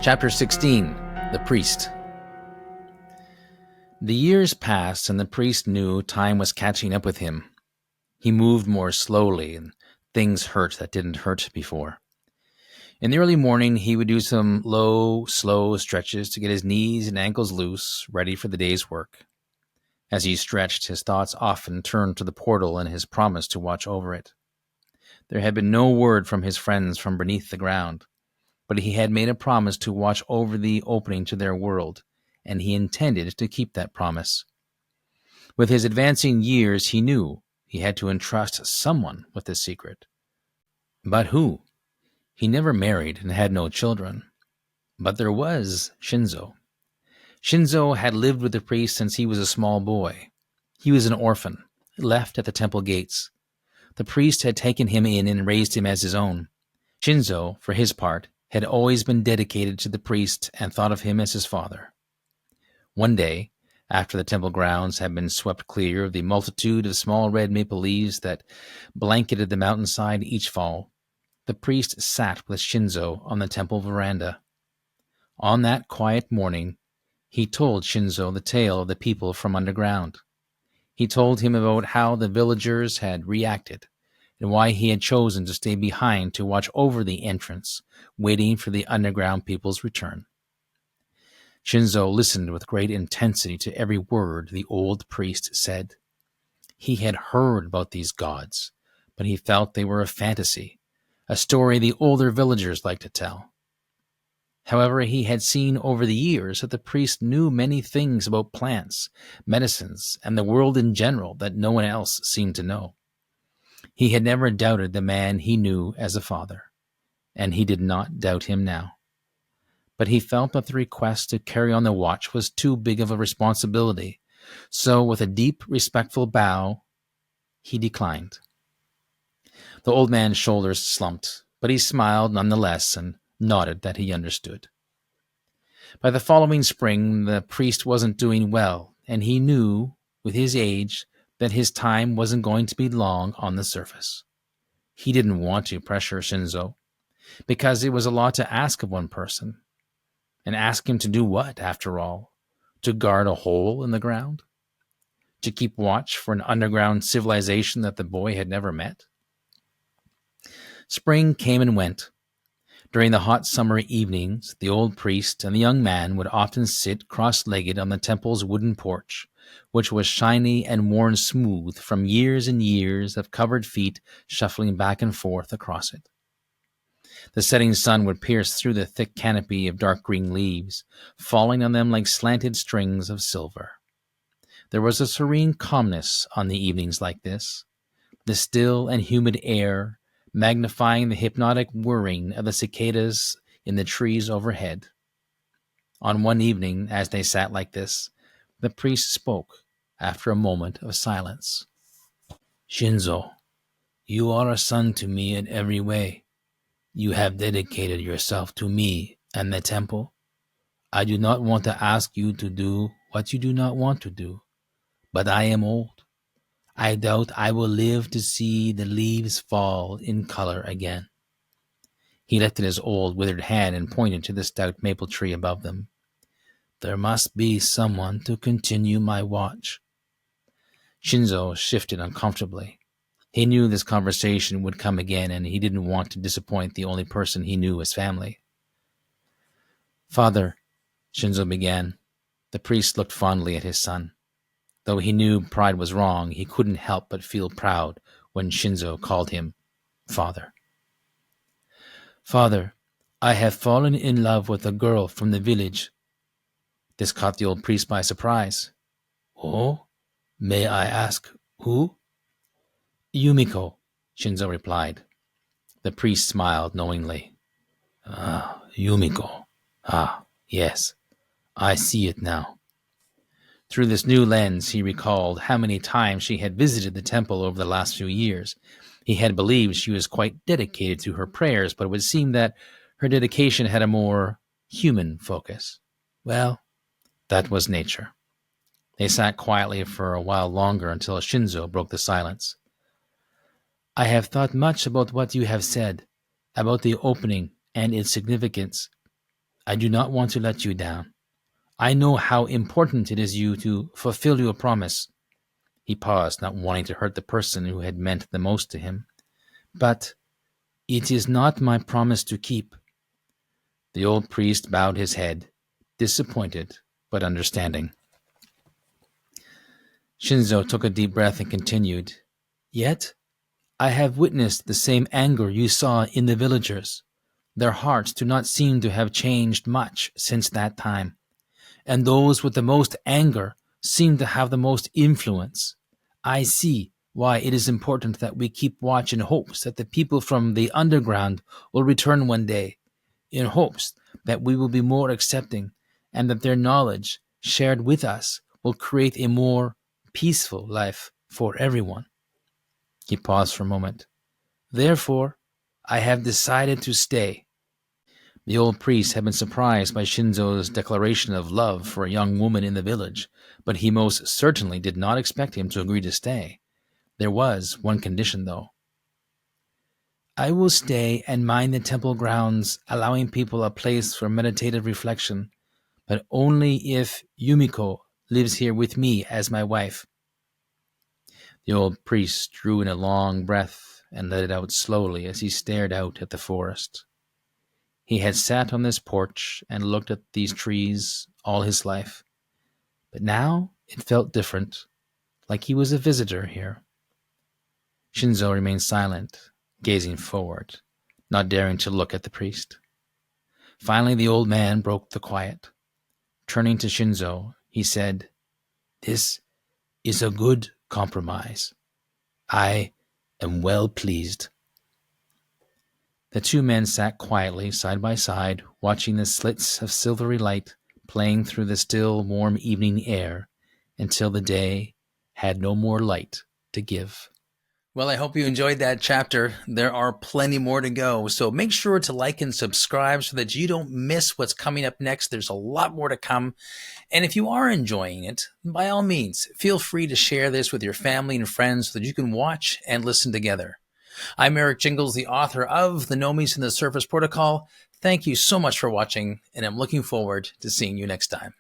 Chapter 16. The Priest. The years passed, and the priest knew time was catching up with him. He moved more slowly, and things hurt that didn't hurt before. In the early morning, he would do some low, slow stretches to get his knees and ankles loose, ready for the day's work. As he stretched, his thoughts often turned to the portal and his promise to watch over it. There had been no word from his friends from beneath the ground, but he had made a promise to watch over the opening to their world, and he intended to keep that promise. With his advancing years, he knew he had to entrust someone with this secret. But who? He never married and had no children. But there was Shinzo. Shinzo had lived with the priest since he was a small boy. He was an orphan, left at the temple gates. The priest had taken him in and raised him as his own. Shinzo, for his part, had always been dedicated to the priest and thought of him as his father. One day, after the temple grounds had been swept clear of the multitude of small red maple leaves that blanketed the mountainside each fall, the priest sat with Shinzo on the temple veranda. On that quiet morning, he told Shinzo the tale of the people from underground. He told him about how the villagers had reacted, and why he had chosen to stay behind to watch over the entrance, waiting for the underground people's return. Shinzo listened with great intensity to every word the old priest said. He had heard about these gods, but he felt they were a fantasy, a story the older villagers liked to tell. However, he had seen over the years that the priest knew many things about plants, medicines, and the world in general that no one else seemed to know. He had never doubted the man he knew as a father, and he did not doubt him now. But he felt that the request to carry on the watch was too big of a responsibility, so with a deep, respectful bow, he declined. The old man's shoulders slumped, but he smiled nonetheless and nodded that he understood. By the following spring, the priest wasn't doing well, and he knew, with his age, that his time wasn't going to be long on the surface. He didn't want to pressure Shinzo, because it was a lot to ask of one person. And ask him to do what, after all? To guard a hole in the ground? To keep watch for an underground civilization that the boy had never met? Spring came and went. During the hot summer evenings, the old priest and the young man would often sit cross-legged on the temple's wooden porch, which was shiny and worn smooth from years and years of covered feet shuffling back and forth across it. The setting sun would pierce through the thick canopy of dark green leaves, falling on them like slanted strings of silver. There was a serene calmness on the evenings like this, the still and humid air magnifying the hypnotic whirring of the cicadas in the trees overhead. On one evening, as they sat like this, the priest spoke after a moment of silence. "Shinzo, you are a son to me in every way. You have dedicated yourself to me and the temple. I do not want to ask you to do what you do not want to do, but I am old. I doubt I will live to see the leaves fall in color again." He lifted his old, withered hand and pointed to the stout maple tree above them. "There must be someone to continue my watch." Shinzo shifted uncomfortably. He knew this conversation would come again, and he didn't want to disappoint the only person he knew as family. "Father," Shinzo began. The priest looked fondly at his son. Though he knew pride was wrong, he couldn't help but feel proud when Shinzo called him father. "Father, I have fallen in love with a girl from the village." This caught the old priest by surprise. "Oh? May I ask who?" "Yumiko," Shinzo replied. The priest smiled knowingly. Yumiko. Yes, I see it now." Through this new lens, he recalled how many times she had visited the temple over the last few years. He had believed she was quite dedicated to her prayers, but it would seem that her dedication had a more human focus. Well, that was nature. They sat quietly for a while longer until Shinzo broke the silence. "I have thought much about what you have said, about the opening and its significance. I do not want to let you down. I know how important it is you to fulfill your promise. He paused, not wanting to hurt the person who had meant the most to him. But it is not my promise to keep. The old priest bowed his head, disappointed but understanding. Shinzo took a deep breath and continued, Yet, I have witnessed the same anger you saw in the villagers. Their hearts do not seem to have changed much since that time, and those with the most anger seem to have the most influence. I see why it is important that we keep watch in hopes that the people from the underground will return one day, in hopes that we will be more accepting and that their knowledge shared with us will create a more peaceful life for everyone. He paused for a moment. Therefore, I have decided to stay. The old priest had been surprised by Shinzo's declaration of love for a young woman in the village, but he most certainly did not expect him to agree to stay. There was one condition, though. I will stay and mind the temple grounds, allowing people a place for meditative reflection, but only if Yumiko lives here with me as my wife. The old priest drew in a long breath and let it out slowly as he stared out at the forest. He had sat on this porch and looked at these trees all his life, but now it felt different, like he was a visitor here. Shinzo remained silent, gazing forward, not daring to look at the priest. Finally, the old man broke the quiet. Turning to Shinzo, he said, This is a good compromise. I am well pleased. The two men sat quietly side by side, watching the slits of silvery light playing through the still, warm evening air until the day had no more light to give. Well, I hope you enjoyed that chapter. There are plenty more to go, so make sure to like and subscribe so that you don't miss what's coming up next. There's a lot more to come. And if you are enjoying it, by all means, feel free to share this with your family and friends so that you can watch and listen together. I'm Eric Jingles, the author of The Nomies in the Surface Protocol. Thank you so much for watching, and I'm looking forward to seeing you next time.